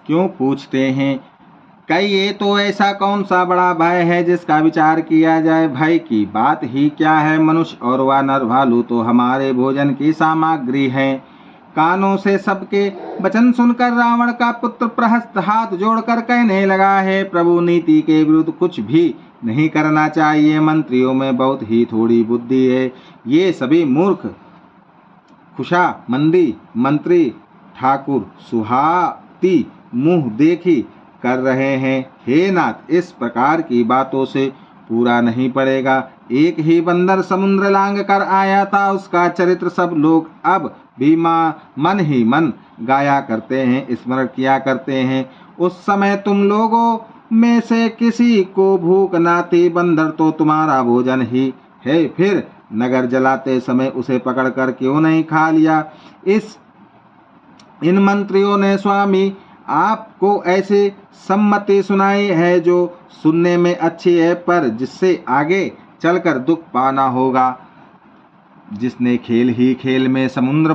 क्यों पूछते हैं? कहिए तो ऐसा कौन सा बड़ा भय है जिसका विचार किया जाए? भय की बात ही क्या है? मनुष्य और वानर भालू तो हमारे भोजन की सामग्री है। कानों से सबके वचन सुनकर रावण का पुत्र प्रहस्त हाथ जोड़कर कहने लगा है, प्रभु नीति के विरुद्ध कुछ भी नहीं करना चाहिए। मंत्रियों में बहुत ही थोड़ी बुद्धि है। ये सभी मूर्ख खुशामंदी मंत्री ठाकुर सुहाती मुंह देखी कर रहे हैं। हे नाथ, इस प्रकार की बातों से पूरा नहीं पड़ेगा। एक ही बंदर समुद्र लांग कर आया था, उसका चरित्र सब लोग अब भी मन ही मन गाया करते हैं, स्मरण किया करते हैं। उस समय तुम लोगों में से किसी को भूख ना थी, बंदर तो तुम्हारा भोजन ही है। फिर नगर जलाते समय उसे पकड़कर क्यों नहीं खा लिया? इन मंत्रियों ने स्वामी आपको ऐसी सम्मति सुनाई है जो सुनने में अच्छी है, पर जिससे आगे चलकर दुख पाना होगा। जिसने खेल ही खेल में समुद्र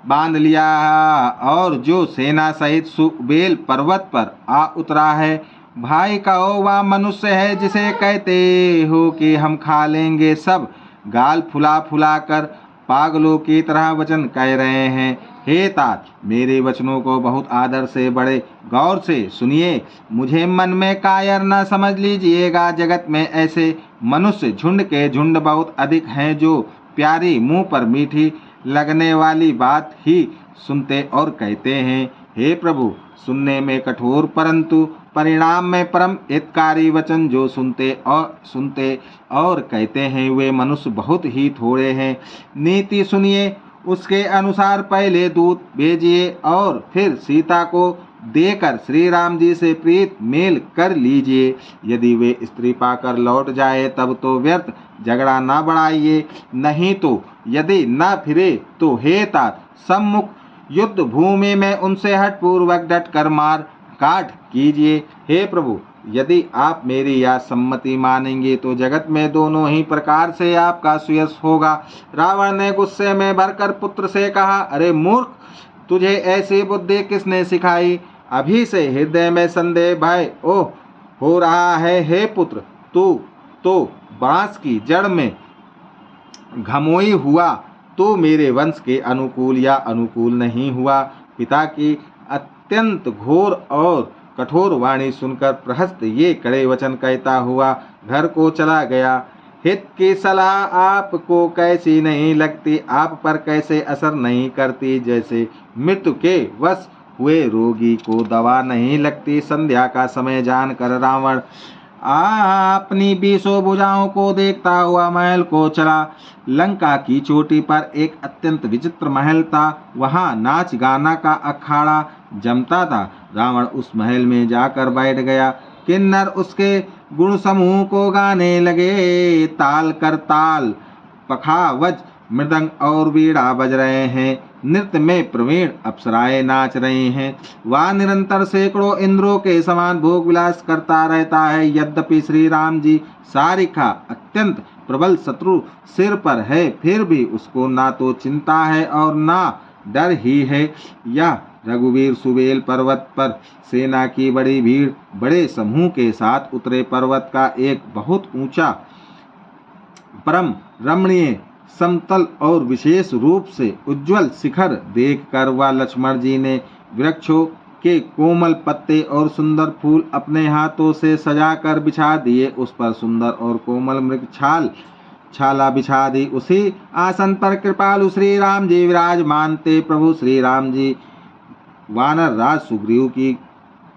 बांध लिया और जो सेना सहित सुबेल पर्वत पर आ उतरा है, भाई कहो वह मनुष्य है जिसे कहते हो कि हम खा लेंगे। सब गाल फुला फुला कर पागलों की तरह वचन कह रहे हैं। हे तात, मेरे वचनों को बहुत आदर से बड़े गौर से सुनिए। मुझे मन में कायर न समझ लीजिएगा। जगत में ऐसे मनुष्य झुंड के झुंड बहुत अधिक हैं जो प्यारी मुंह पर मीठी लगने वाली बात ही सुनते और कहते हैं। हे प्रभु, सुनने में कठोर परंतु परिणाम में परम हितकारी वचन जो सुनते और कहते हैं, वे मनुष्य बहुत ही थोड़े हैं। नीति सुनिए, उसके अनुसार पहले दूत भेजिए और फिर सीता को देकर श्री राम जी से प्रीत मेल कर लीजिए। यदि वे स्त्री पाकर लौट जाए तब तो व्यर्थ झगड़ा ना बढ़ाइए, नहीं तो यदि न फिरे तो हे तात, सम्मुख युद्ध भूमि में उनसे हठपूर्वक डट कर मार काट कीजिए। हे प्रभु, यदि आप मेरी यह सम्मति मानेंगे तो जगत में दोनों ही प्रकार से आपका सुयश होगा। रावण ने गुस्से में भरकर पुत्र से कहा, अरे मूर्ख, तुझे ऐसी बुद्धि किसने सिखाई? अभी से हृदय में संदेह भय हो रहा है। हे पुत्र, तू तो बांस की जड़ में घमोई हुआ, तो मेरे वंश के अनुकूल या अनुकूल नहीं हुआ। पिता की अत्यंत घोर और कठोर वाणी सुनकर प्रहस्त ये कड़े वचन कहता हुआ घर को चला गया। हित की सलाह आपको कैसी नहीं लगती? आप पर कैसे असर नहीं करती? जैसे मृत्यु के वश हुए रोगी को दवा नहीं लगती। संध्या का समय जानकर रावण अपनी 20 भुजाओं को देखता हुआ महल को चला। लंका की चोटी पर एक अत्यंत विचित्र महल था। वहां नाच गाना का अखाड़ा जमता था। रावण उस महल में जाकर बैठ गया। किन्नर उसके गुण समूह को गाने लगे। ताल कर ताल, पखावज, मृदंग और वीणा बज रहे हैं। नृत्य में प्रवीण अप्सराएं नाच रही हैं। वह निरंतर सैकड़ों इंद्रों के समान भोग विलास करता रहता है। यद्यपि श्री राम जी सारिका अत्यंत प्रबल शत्रु सिर पर है, फिर भी उसको ना तो चिंता है और ना डर ही है। यह रघुवीर सुबेल पर्वत पर सेना की बड़ी भीड़ बड़े समूह के साथ उतरे। पर्वत का एक बहुत ऊंचा परम रमणीय समतल और विशेष रूप से उज्जवल शिखर देखकर वह लक्ष्मण जी ने वृक्षों के कोमल पत्ते और सुंदर फूल अपने हाथों से सजाकर बिछा दिए। उस पर सुंदर और कोमल मृग छाला बिछा दी। उसी आसन पर कृपालु श्री राम जी विराजमान थे। प्रभु श्री राम जी वानर राज सुग्रीव की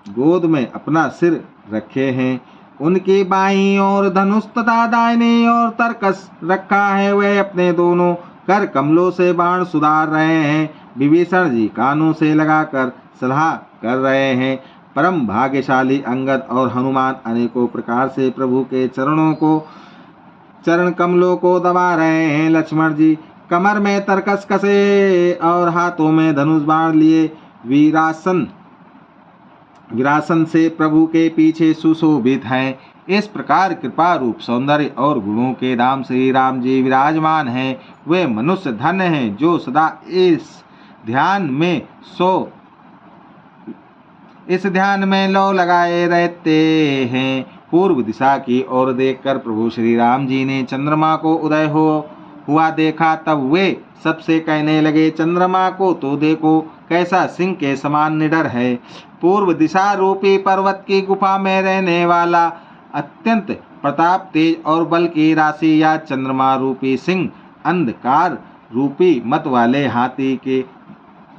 गोद में अपना सिर रखे हैं। उनकी बाईं ओर धनुष तथा दाहिनी ओर तरकस रखा है। वे अपने दोनों कर कमलों से बाण सुधार रहे हैं। विभीषण जी कानों से लगाकर सलाह कर रहे हैं। परम भाग्यशाली अंगद और हनुमान अनेकों प्रकार से प्रभु के चरण कमलों को दबा रहे हैं। लक्ष्मण जी कमर में तरकस कसे और हाथों में धनुष बाण लिए वीरासन से प्रभु के पीछे सुशोभित हैं। इस प्रकार कृपा रूप सौंदर्य और गुणों के धाम श्री राम जी विराजमान हैं। वे मनुष्य धन्य हैं जो सदा इस ध्यान में इस ध्यान में लौ लगाए रहते हैं। पूर्व दिशा की ओर देखकर प्रभु श्री राम जी ने चंद्रमा को उदय हुआ देखा। तब वे सबसे कहने लगे, चंद्रमा को तो देखो कैसा सिंह के समान निडर है। पूर्व दिशा रूपी पर्वत की गुफा में रहने वाला अत्यंत प्रताप, तेज और बल की राशि या चंद्रमा रूपी सिंह अंधकार रूपी मत वाले हाथी के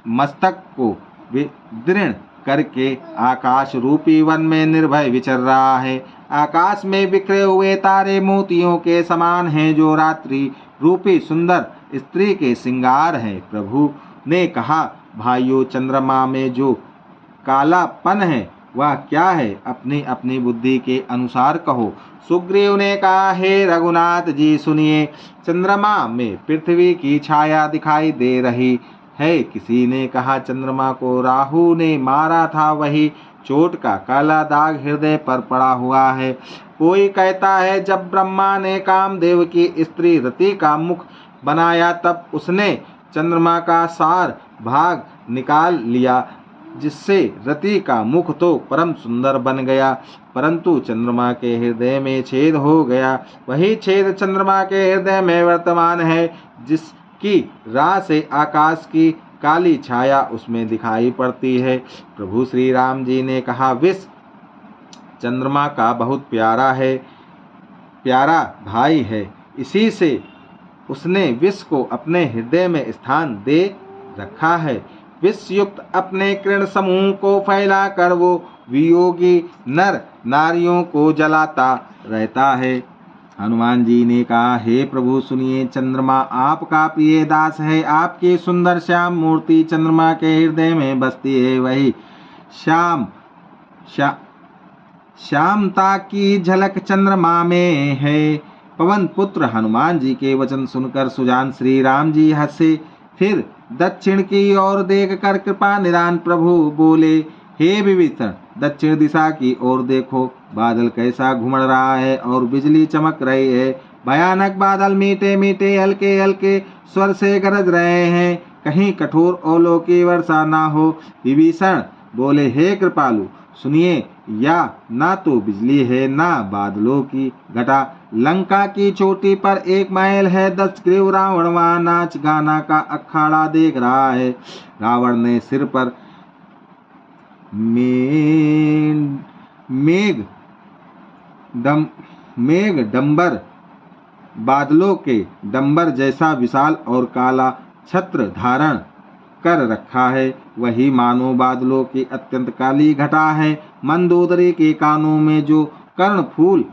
मस्तक को विदीर्ण करके आकाश रूपी वन में निर्भय विचर रहा है। आकाश में बिखरे हुए तारे मोतियों के समान हैं, जो रात्रि रूपी सुंदर स्त्री के श्रृंगार है। प्रभु ने कहा, भाइयों, चंद्रमा में जो कालापन है वह क्या है? अपनी अपनी बुद्धि के अनुसार कहो। सुग्रीव ने कहा, हे रघुनाथ जी सुनिए, चंद्रमा में पृथ्वी की छाया दिखाई दे रही है। किसी ने कहा, चंद्रमा को राहु ने मारा था, वही चोट का काला दाग हृदय पर पड़ा हुआ है। कोई कहता है, जब ब्रह्मा ने कामदेव की स्त्री रति का मुख बनाया तब उसने चंद्रमा का सार भाग निकाल लिया, जिससे रति का मुख तो परम सुंदर बन गया, परंतु चंद्रमा के हृदय में छेद हो गया। वही छेद चंद्रमा के हृदय में वर्तमान है, जिसकी राह से आकाश की काली छाया उसमें दिखाई पड़ती है। प्रभु श्री राम जी ने कहा, विष चंद्रमा का बहुत प्यारा भाई है, इसी से उसने विष को अपने हृदय में स्थान दे रखा है। विष युक्त अपने किरण समूह को फैलाकर वो वियोगी नर नारियों को जलाता रहता है। हनुमान जी ने कहा, हे प्रभु सुनिए, चंद्रमा आपका प्रिय दास है। आपकी सुंदर श्याम मूर्ति चंद्रमा के हृदय में बसती है। वही श्यामता की झलक चंद्रमा में है। पवन पुत्र हनुमान जी के वचन सुनकर सुजान श्री राम जी हंसे। फिर दक्षिण की ओर देखकर कृपा निदान प्रभु बोले, हे विभीषण, दक्षिण दिशा की ओर देखो, बादल कैसा घुमड़ रहा है और बिजली चमक रही है। भयानक बादल मीठे मीठे हल्के हल्के स्वर से गरज रहे हैं, कहीं कठोर ओलों की वर्षा ना हो। विभीषण बोले, हे कृपालु सुनिए, या ना तो बिजली है ना बादलों की घटा। लंका की चोटी पर एक महल है, 10 ग्रीव रावण वहाँ नाच गाना का अखाड़ा देख रहा है। रावण ने सिर पर मेघ डंबर, बादलों के डंबर जैसा विशाल और काला छत्र धारण कर रखा है। वही मानो बादलों की अत्यंत काली घटा है। मंदोदरी के कानों में जो कर्ण फूल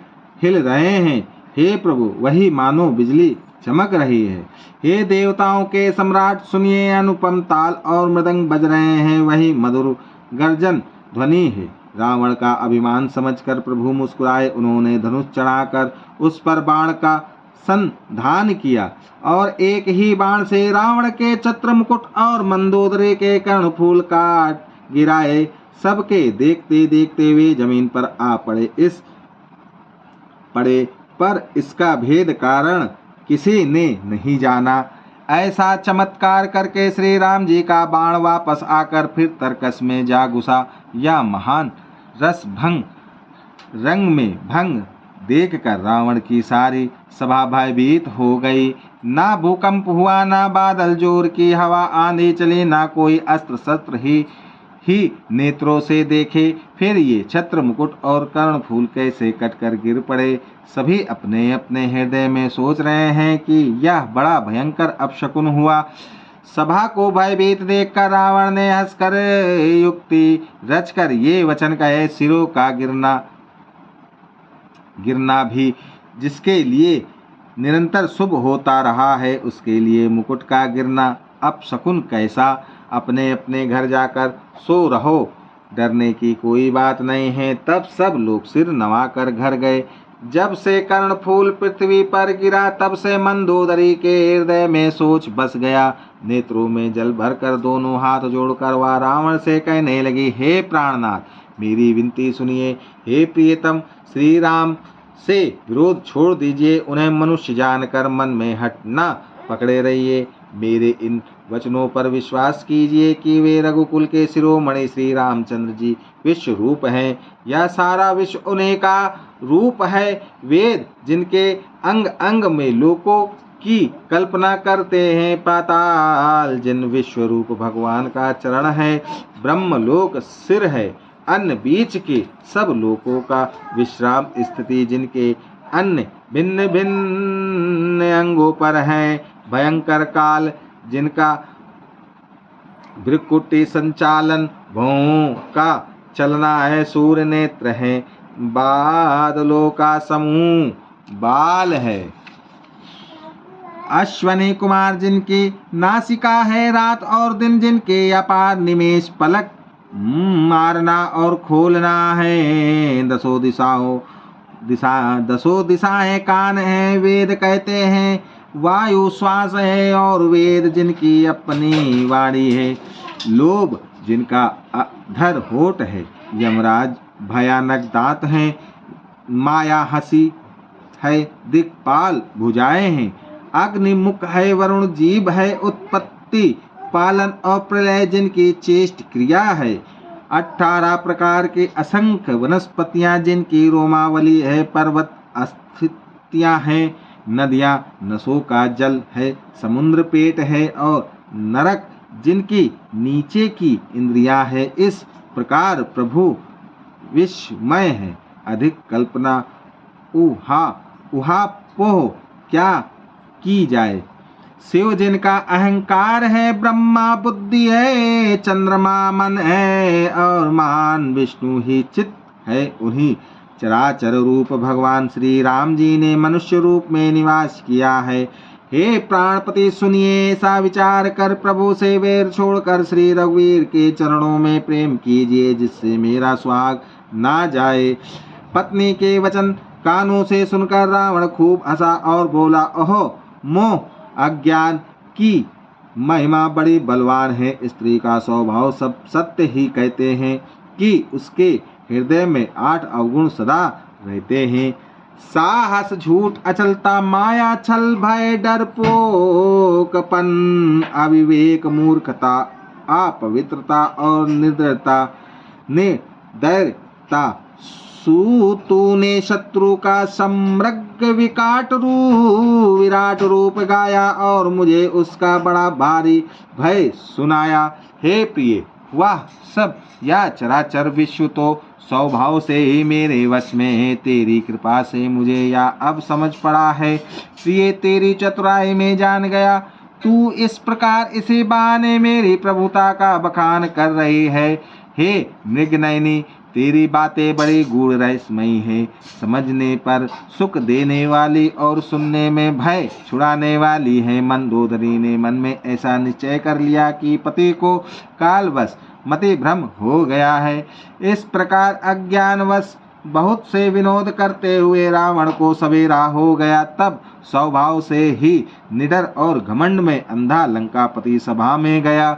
हिल रहे हैं, हे प्रभु, वही मानो बिजली चमक रही है। हे देवताओं के सम्राट सुनिए, अनुपम ताल और मृदंग बज रहे हैं, वही मधुर गर्जन ध्वनि है। रावण का अभिमान समझकर प्रभु मुस्कुराए। उन्होंने धनुष चढ़ाकर उस पर बाण का संधान किया और एक ही बाण से रावण के छत्र मुकुट और मंदोदरी के कर्णफूल काट गिराए। सबके देखते देखते वे जमीन पर आ पड़े पर इसका भेद कारण किसी ने नहीं जाना। ऐसा चमत्कार करके श्री राम जी का बाण वापस आकर फिर तरकस में जा घुसा। या महान रस भंग रंग में भंग देखकर रावण की सारी सभा भयभीत हो गई। ना भूकंप हुआ, ना बादल जोर की हवा आंधी चली, ना कोई अस्त्र शस्त्र ही नेत्रों से देखे। फिर ये छत्र मुकुट और कर्णफूल कैसे कटकर गिर पड़े। सभी अपने अपने हृदय में सोच रहे हैं कि यह बड़ा भयंकर अपशकुन हुआ। सभा को भयभीत देखकर रावण ने हंसकर युक्ति रचकर ये वचन कहे, सिरों का गिरना भी जिसके लिए निरंतर शुभ होता रहा है, उसके लिए मुकुट का गिरना अपशकुन कैसा। अपने अपने घर जाकर सो रहो, डरने की कोई बात नहीं है। तब सब लोग सिर नवाकर घर गए। जब से कर्णफूल पृथ्वी पर गिरा, तब से मंदोदरी के हृदय में सोच बस गया। नेत्रों में जल भरकर दोनों हाथ जोड़कर वह रावण से कहने लगी, हे प्राणनाथ, मेरी विनती सुनिए। हे प्रियतम, श्री राम से विरोध छोड़ दीजिए। उन्हें मनुष्य जानकर मन में हट न पकड़े रहिए। मेरे इन वचनों पर विश्वास कीजिए कि वे रघुकुल के शिरोमणि श्री रामचंद्र जी विश्व रूप हैं। यह सारा विश्व उन्हीं का रूप है। वेद जिनके अंग अंग में लोकों की कल्पना करते हैं, पाताल जिन विश्व रूप भगवान का चरण है, ब्रह्मलोक सिर है, अन्य बीच के सब लोकों का विश्राम स्थिति जिनके अन्य भिन्न भिन्न अंगों पर है, भयंकर काल जिनका भ्रुकुटी संचालन, भौं का चलना है, सूर्य नेत्र है, बादलों का समूह बाल है, अश्वनी कुमार जिनकी नासिका है, रात और दिन जिनके अपार निमेष पलक मारना और खोलना है, दसों दिशाएं कान है, वेद कहते हैं, वायु श्वास है और वेद जिनकी अपनी वाणी है, लोभ जिनका अधर होठ है, यमराज भयानक दांत हैं, माया हंसी है, दिक्पाल भुजाएं हैं, अग्नि मुख है, वरुण जीभ है, उत्पत्ति पालन और प्रलय जिनकी चेष्ट क्रिया है, 18 प्रकार के असंख्य वनस्पतियां जिनकी रोमावली है, पर्वत अस्थितियां हैं, नदियां नसों का जल है, समुद्र पेट है और नरक जिनकी नीचे की इंद्रियां है। इस प्रकार प्रभु विस्मय है, अधिक कल्पना उहापोह क्या की जाए। शिव जिनका अहंकार है, ब्रह्मा बुद्धि है, चंद्रमा मन है और महान विष्णु ही चित्त है, उन्हीं चराचर रूप भगवान श्री राम जी ने मनुष्य रूप में निवास किया है। हे प्राणपति सुनिए, ऐसा विचार कर प्रभु से वैर छोड़कर श्री रघुवीर के चरणों में प्रेम कीजिए, जिससे मेरा सुहाग ना जाए। पत्नी के वचन कानों से सुनकर रावण खूब हंसा और बोला, ओहो मोह अज्ञान की महिमा बड़ी बलवान है। स्त्री का स्वभाव सब सत्य ही कहते हैं कि उसके हृदय में 8 अवगुण सदा रहते हैं, साहस, झूठ, अचलता, माया, छल, भय, डरपोकपन, अविवेक, मूर्खता, अपवित्रता और निर्दयता, निर्दयता। सूतु ने शत्रु का समृग विराट रूप गाया और मुझे उसका बड़ा भारी भय सुनाया। हे प्रिय, वह सब या चराचर विश्व तो स्वभाव से ही मेरे वश में है, तेरी कृपा से मुझे या अब समझ पड़ा है। प्रिय, तेरी चतुराई में जान गया, तू इस प्रकार इसी बहाने मेरी प्रभुता का बखान कर रही है। हे मृगनयनी, तेरी बातें बड़ी गूढ़ रहस्यमयी है, समझने पर सुख देने वाली और सुनने में भय छुड़ाने वाली है। मंदोदरी ने मन में ऐसा निश्चय कर लिया कि पति को कालवश मति भ्रम हो गया है। इस प्रकार अज्ञानवश बहुत से विनोद करते हुए रावण को सवेरा हो गया। तब स्वभाव से ही निडर और घमंड में अंधा लंकापति सभा में गया।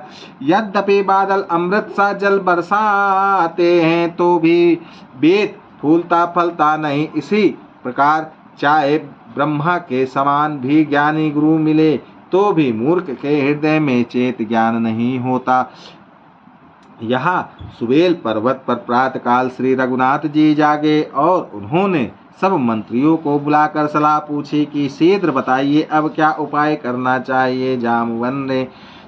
यद्यपि बादल अमृत सा जल बरसाते हैं तो भी वेद फूलता फलता नहीं। इसी प्रकार चाहे ब्रह्मा के समान भी ज्ञानी गुरु मिले तो भी मूर्ख के हृदय में चेत ज्ञान नहीं होता। यहाँ सुबेल पर्वत पर प्रातःकाल श्री रघुनाथ जी जागे और उन्होंने सब मंत्रियों को बुलाकर सलाह पूछी कि शीघ्र बताइए अब क्या उपाय करना चाहिए। जामवंत ने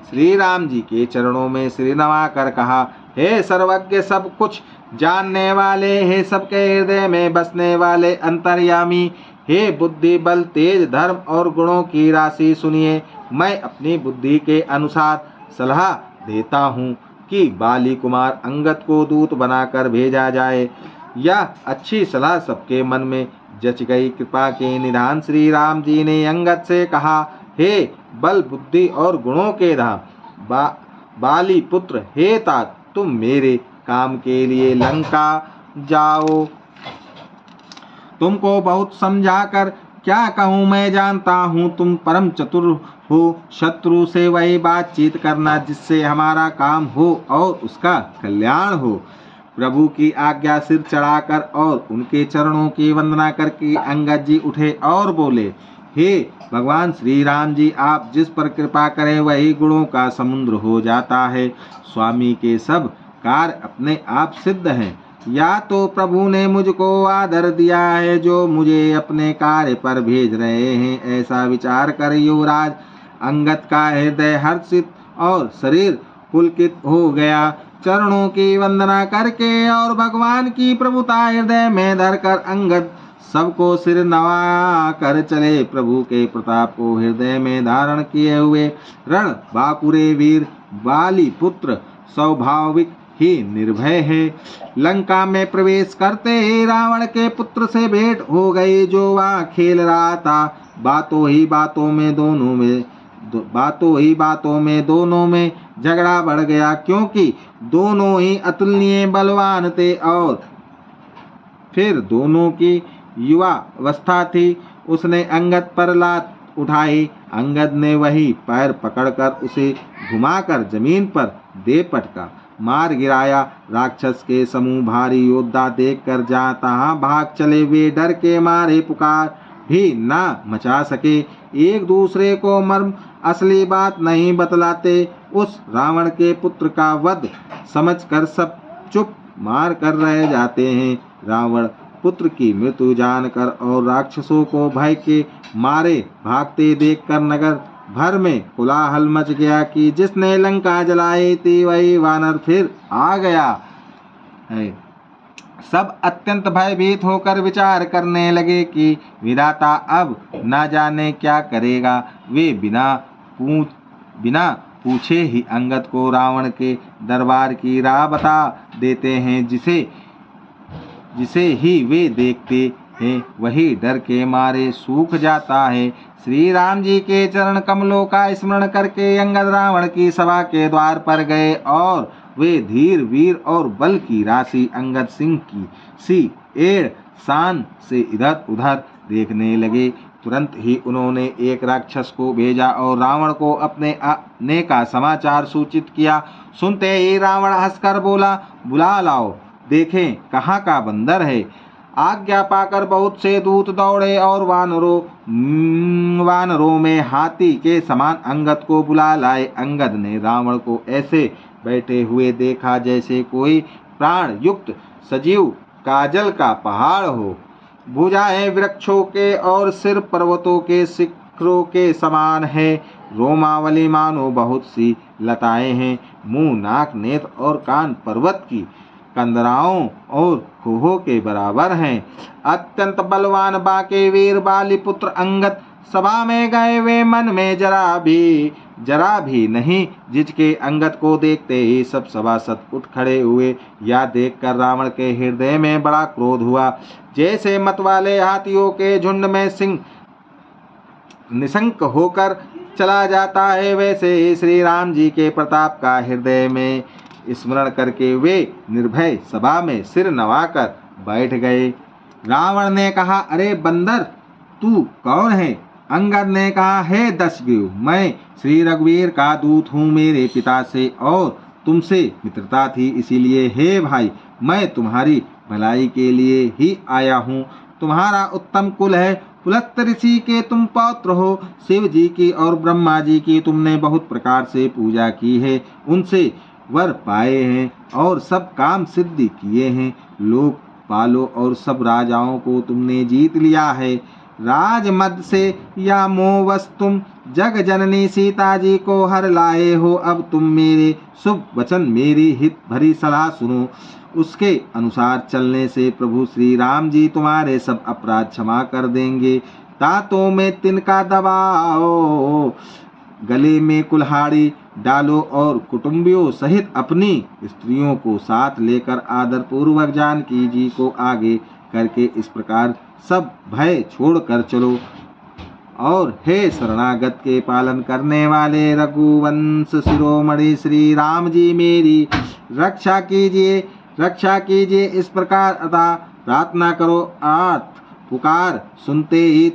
श्री राम जी के चरणों में सिर नवाकर कहा, हे सर्वज्ञ, सब कुछ जानने वाले, हे सबके हृदय में बसने वाले अंतर्यामी, हे बुद्धि बल तेज धर्म और गुणों की राशि, सुनिए। मैं अपनी बुद्धि के अनुसार सलाह देता हूँ कि बाली कुमार अंगद को दूत बनाकर भेजा जाए। यह अच्छी सलाह सबके मन में जच गई। कृपा के निधान श्री राम जी ने अंगद से कहा, हे बल बुद्धि और गुणों के धाम बाली पुत्र, हे तात, तुम मेरे काम के लिए लंका जाओ। तुमको बहुत समझाकर क्या कहूँ, मैं जानता हूँ तुम परम चतुर हो। शत्रु से वही बातचीत करना जिससे हमारा काम हो और उसका कल्याण हो। प्रभु की आज्ञा सिर चढ़ाकर और उनके चरणों की वंदना करके अंगद जी उठे और बोले, हे भगवान श्री राम जी, आप जिस पर कृपा करें वही गुणों का समुद्र हो जाता है। स्वामी के सब कार्य अपने आप सिद्ध हैं। या तो प्रभु ने मुझको आदर दिया है जो मुझे अपने कार्य पर भेज रहे हैं, ऐसा विचार कर युवराज अंगद का हृदय हर्षित और शरीर पुलकित हो गया। चरणों की वंदना करके और भगवान की प्रभुता हृदय में धरकर अंगद सबको सिर नवा कर चले। प्रभु के प्रताप को हृदय में धारण किए हुए रण बाकुरे वीर बाली पुत्र स्वाभाविक ही निर्भय है। लंका में प्रवेश करते ही रावण के पुत्र से भेंट हो गई, जो वहाँ खेल रहा था। बातों ही बातों में दोनों में झगड़ा बढ़ गया, क्योंकि दोनों ही अतुलनीय बलवान थे और फिर दोनों की युवा अवस्था थी। उसने अंगद पर लात उठाई। अंगद ने वही पैर पकड़कर उसे घुमाकर जमीन पर दे पटका, मार गिराया। राक्षस के समूह भारी योद्धा देखकर जहाँ तहाँ भाग चले। वे डर के मारे पुकार भी ना मचा सके, एक दूसरे को मर्म असली बात नहीं बतलाते। उस रावण के पुत्र का वध समझकर सब चुप मार कर रह जाते हैं। रावण पुत्र की मृत्यु जानकर और राक्षसों को भय के मारे भागते देखकर नगर भर में कोलाहल मच गया कि जिसने लंका जलाई थी वही वानर फिर आ गया है। सब अत्यंत भयभीत होकर विचार करने लगे कि विधाता अब न जाने क्या करेगा। वे बिना पूछे ही अंगद को रावण के दरबार की राह बता देते हैं। जिसे ही वे देखते हैं वही डर के मारे सूख जाता है। श्री राम जी के चरण कमलों का स्मरण करके अंगद रावण की सभा के द्वार पर गए और वे धीर वीर और बल की राशि अंगद सिंह की सी एड़ शान से इधर उधर देखने लगे। तुरंत ही उन्होंने एक राक्षस को भेजा और रावण को अपने आने का समाचार सूचित किया। सुनते ही रावण हंसकर बोला, बुला लाओ, देखें कहाँ का बंदर है। आज्ञा पाकर बहुत से दूत दौड़े और वानरों में हाथी के समान अंगद को बुला लाए। अंगद ने रावण को ऐसे बैठे हुए देखा जैसे कोई प्राण युक्त सजीव काजल का पहाड़ हो। भुजाएं वृक्षों के और सिर पर्वतों के शिखरों के समान है। रोमावली मानो बहुत सी लताएं हैं। मुंह, नाक, नेत्र और कान पर्वत की कंदराओं और खोहों के बराबर हैं। अत्यंत बलवान बाके वीर बाली पुत्र अंगद सभा में गए। वे मन में जरा भी नहीं झिझके। अंगद को देखते ही सब सभासद उठ खड़े हुए। यह देखकर रावण के हृदय में बड़ा क्रोध हुआ। जैसे मतवाले हाथियों के झुंड में सिंह निशंक होकर चला जाता है, वैसे ही श्री राम जी के प्रताप का हृदय में स्मरण करके वे निर्भय सभा में सिर नवाकर बैठ गए। रावण ने कहा, अरे बंदर, तू कौन है? अंगद ने कहा, हे दशग्रीव, मैं श्री रघुवीर का दूत हूँ। मेरे पिता से और तुमसे मित्रता थी, इसीलिए हे भाई, मैं तुम्हारी भलाई के लिए ही आया हूँ। तुम्हारा उत्तम कुल है, पुलस्त ऋषि के तुम पौत्र हो। शिव जी की और ब्रह्मा जी की तुमने बहुत प्रकार से पूजा की है, उनसे वर पाए हैं और सब काम सिद्धि किए हैं। लोक पालो और सब राजाओं को तुमने जीत लिया है। राजमद से या मोहवश तुम जग जननी सीता जी को हर लाए हो। अब तुम मेरे शुभ वचन, मेरी हित भरी सलाह सुनो। उसके अनुसार चलने से प्रभु श्री राम जी तुम्हारे सब अपराध क्षमा कर देंगे। दांतों में तिनका दबाओ, गले में कुल्हाड़ी डालो और कुटुंबियों सहित अपनी स्त्रियों को साथ लेकर आदर पूर्वक जानकी जी को आगे करके इस प्रकार सब भय छोड़कर चलो। और हे शरणागत के पालन करने वाले रघुवंश शिरोमणि श्री राम जी, मेरी रक्षा कीजिए। इस प्रकार अतः प्रार्थना करो। आर्त पुकार सुनते ही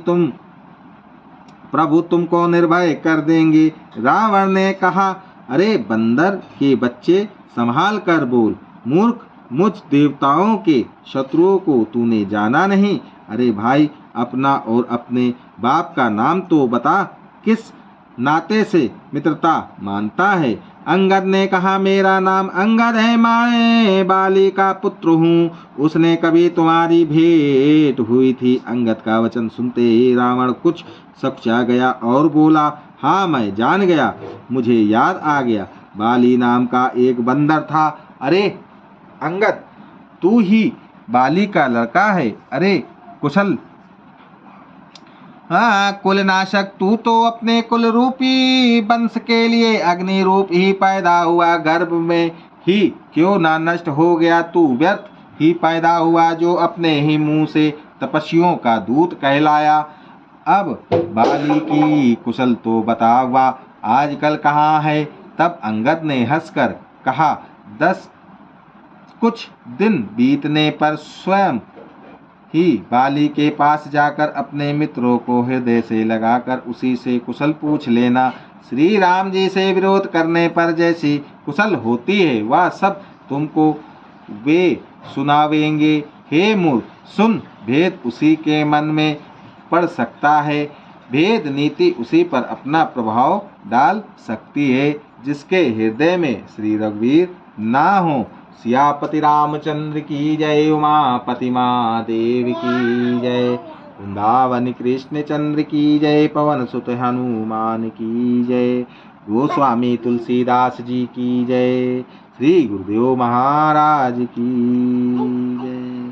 प्रभु तुमको निर्भय कर देंगे। रावण ने कहा, अरे बंदर के बच्चे, संभाल कर बोल। मूर्ख, मुझ देवताओं के शत्रुओं को तूने जाना नहीं। अरे भाई, अपना और अपने बाप का नाम तो बता, किस नाते से मित्रता मानता है। अंगद ने कहा, मेरा नाम अंगद है, मैं बाली का पुत्र हूँ। उसने कभी तुम्हारी भेंट हुई थी। अंगद का वचन सुनते ही रावण कुछ सकचा गया और बोला, हाँ मैं जान गया, मुझे याद आ गया, बाली नाम का एक बंदर था। अरे अंगद, तू ही बाली का लड़का है। अरे कुशल, हाँ कुल नाशक, तू तो अपने कुल रूपी वंश के लिए अग्नि रूप ही पैदा हुआ, गर्भ में ही क्यों ना नष्ट हो गया। तू व्यर्थ ही पैदा हुआ, जो अपने ही मुंह से तपस्वियों का दूत कहलाया। अब बाली की कुशल तो बता हुआ, आजकल कहाँ है। तब अंगद ने हंसकर कहा, 10 कुछ दिन बीतने पर स्वयं ही बाली के पास जाकर अपने मित्रों को हृदय से लगाकर उसी से कुशल पूछ लेना। श्री राम जी से विरोध करने पर जैसी कुशल होती है, वह सब तुमको वे सुनावेंगे। हे मूर्ख, सुन, भेद उसी के मन में पड़ सकता है, भेद नीति उसी पर अपना प्रभाव डाल सकती है जिसके हृदय में श्री रघुवीर ना हो। सियापति रामचंद्र की जय, उमापति महादेव की जय, वृंदावन कृष्ण चंद्र की जय, पवन सुत हनुमान की जय, गोस्वामी तुलसीदास जी की जय, श्री गुरुदेव महाराज की जय।